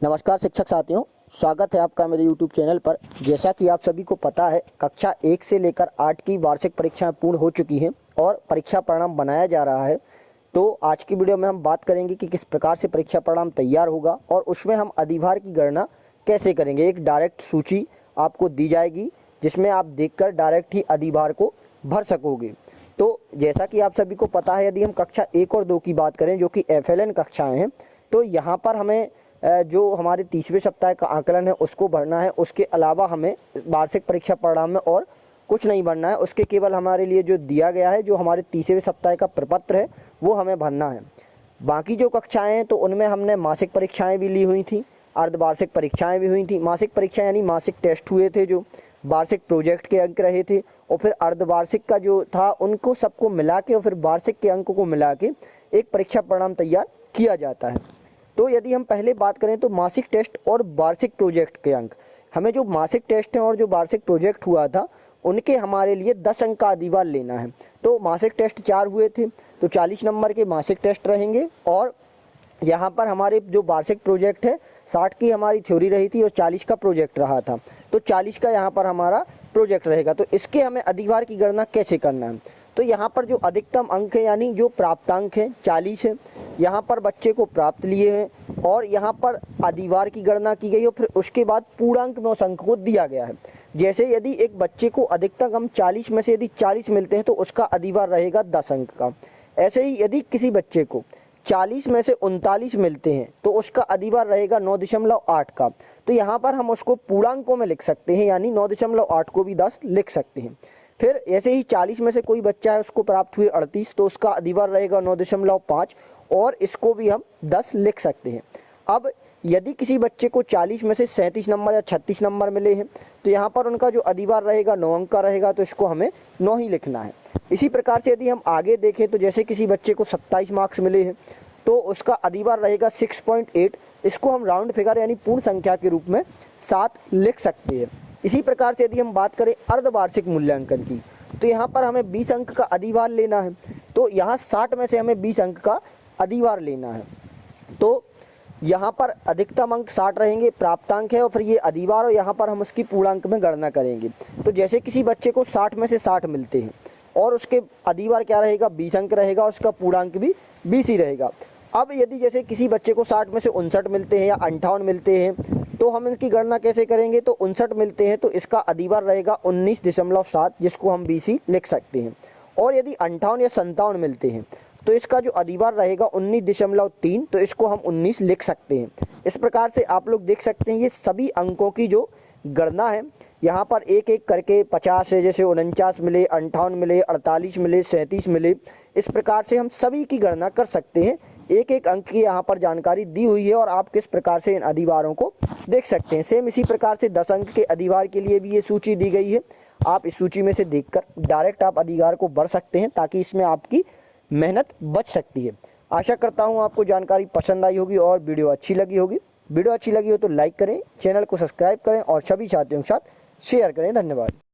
नमस्कार शिक्षक साथियों, स्वागत है आपका मेरे YouTube चैनल पर। जैसा कि आप सभी को पता है, कक्षा 1 से लेकर 8 की वार्षिक परीक्षाएं पूर्ण हो चुकी हैं और परीक्षा परिणाम बनाया जा रहा है। तो आज की वीडियो में हम बात करेंगे कि किस प्रकार से परीक्षा परिणाम तैयार होगा और उसमें हम अधिभार की गणना कैसे करेंगे। एक डायरेक्ट सूची आपको दी जाएगी जिसमें आप देखकर डायरेक्ट ही अधिभार को भर सकोगे। तो जैसा कि आप सभी को पता है, यदि हम कक्षा 1 और 2 की बात करें जो कि FLN कक्षाएँ हैं, तो यहाँ पर हमें जो हमारे तीसरे सप्ताह का आकलन है उसको भरना है। उसके अलावा हमें वार्षिक परीक्षा परिणाम में और कुछ नहीं भरना है। उसके केवल हमारे लिए जो दिया गया है, जो हमारे तीसरे सप्ताह का प्रपत्र है, वो हमें भरना है। बाकी जो कक्षाएं हैं तो उनमें हमने मासिक परीक्षाएं भी ली हुई थी, अर्धवार्षिक परीक्षाएं भी हुई थी। मासिक परीक्षा यानी मासिक टेस्ट हुए थे, जो वार्षिक प्रोजेक्ट के अंक रहे थे, और फिर अर्धवार्षिक का जो था उनको सबको मिला के और फिर वार्षिक के अंक को मिला के एक परीक्षा परिणाम तैयार किया जाता है। तो यदि हम पहले बात करें तो मासिक टेस्ट और वार्षिक प्रोजेक्ट के अंक, हमें जो मासिक टेस्ट है और जो वार्षिक प्रोजेक्ट हुआ था उनके हमारे लिए 10 अंक का अधिभार लेना है। तो मासिक टेस्ट 4 हुए थे तो 40 नंबर के मासिक टेस्ट रहेंगे, और यहाँ पर हमारे जो वार्षिक प्रोजेक्ट है 60 की हमारी थ्योरी रही थी और 40 का प्रोजेक्ट रहा था, तो 40 का यहाँ पर हमारा प्रोजेक्ट रहेगा। तो इसके हमें अधिभार की गणना कैसे करना है, तो यहाँ पर जो अधिकतम अंक है यानी जो प्राप्तांक है 40 है, यहाँ पर बच्चे को प्राप्त लिए हैं और यहाँ पर अधिभार की गणना की गई है। फिर उसके बाद पूर्णांक में उस अंक को दिया गया है। जैसे यदि एक बच्चे को अधिकतम हम 40 में से यदि 40 मिलते हैं तो उसका अधिभार रहेगा 10 अंक का। ऐसे ही यदि किसी बच्चे को 40 में से 39 मिलते हैं तो उसका अधिभार रहेगा 9.8 का। तो यहाँ पर हम उसको पूर्णांकों में लिख सकते हैं, यानी 9.8 को भी 10 लिख सकते हैं। फिर ऐसे ही 40 में से कोई बच्चा है उसको प्राप्त हुए 38, तो उसका अधिभार रहेगा 9.5, और इसको भी हम 10 लिख सकते हैं। अब यदि किसी बच्चे को 40 में से 37 नंबर या 36 नंबर मिले हैं तो यहाँ पर उनका जो अधिभार रहेगा 9 अंक का रहेगा, तो इसको हमें 9 ही लिखना है। इसी प्रकार से यदि हम आगे देखें तो जैसे किसी बच्चे को 27 मार्क्स मिले हैं तो उसका अधिभार रहेगा 6.8, इसको हम राउंड फिगर यानी पूर्ण संख्या के रूप में 7 लिख सकते हैं। इसी प्रकार से यदि हम बात करें अर्धवार्षिक मूल्यांकन की, तो यहाँ पर हमें 20 अंक का अधिभार लेना है। तो यहाँ 60 में से हमें 20 अंक का अधिभार लेना है। तो यहाँ पर अधिकतम अंक 60 रहेंगे, प्राप्तांक है, और फिर ये अधिभार, और यहाँ पर हम उसकी पूर्णांक में गणना करेंगे। तो जैसे किसी बच्चे को 60 में से 60 मिलते हैं और उसके अधिभार क्या रहेगा, 20 अंक रहेगा, उसका पूर्णांक भी 20 ही रहेगा। अब यदि जैसे किसी बच्चे को 60 में से 59 मिलते हैं या 58 मिलते हैं तो हम इसकी गणना कैसे करेंगे, तो 59 मिलते हैं तो इसका अधिभार रहेगा 19.7, जिसको हम 20 ही लिख सकते हैं। और यदि 58 या 57 मिलते हैं तो इसका जो अधिभार रहेगा 19.3, तो इसको हम 19 लिख सकते हैं। इस प्रकार से आप लोग देख सकते हैं ये सभी अंकों की जो गणना है, यहाँ पर एक एक करके 50 है, जैसे 49 मिले, 58 मिले, 48 मिले, 37 मिले, इस प्रकार से हम सभी की गणना कर सकते हैं। एक एक अंक की यहाँ पर जानकारी दी हुई है और आप किस प्रकार से इन अधिभारों को देख सकते हैं। सेम इसी प्रकार से 10 अंक के अधिभार के लिए भी ये सूची दी गई है। आप इस सूची में से देखकर डायरेक्ट आप अधिभार को भर सकते हैं ताकि इसमें आपकी मेहनत बच सकती है। आशा करता हूँ आपको जानकारी पसंद आई होगी और वीडियो अच्छी लगी होगी। वीडियो अच्छी लगी हो तो लाइक करें, चैनल को सब्सक्राइब करें और सभी साथियों के साथ शेयर करें। धन्यवाद।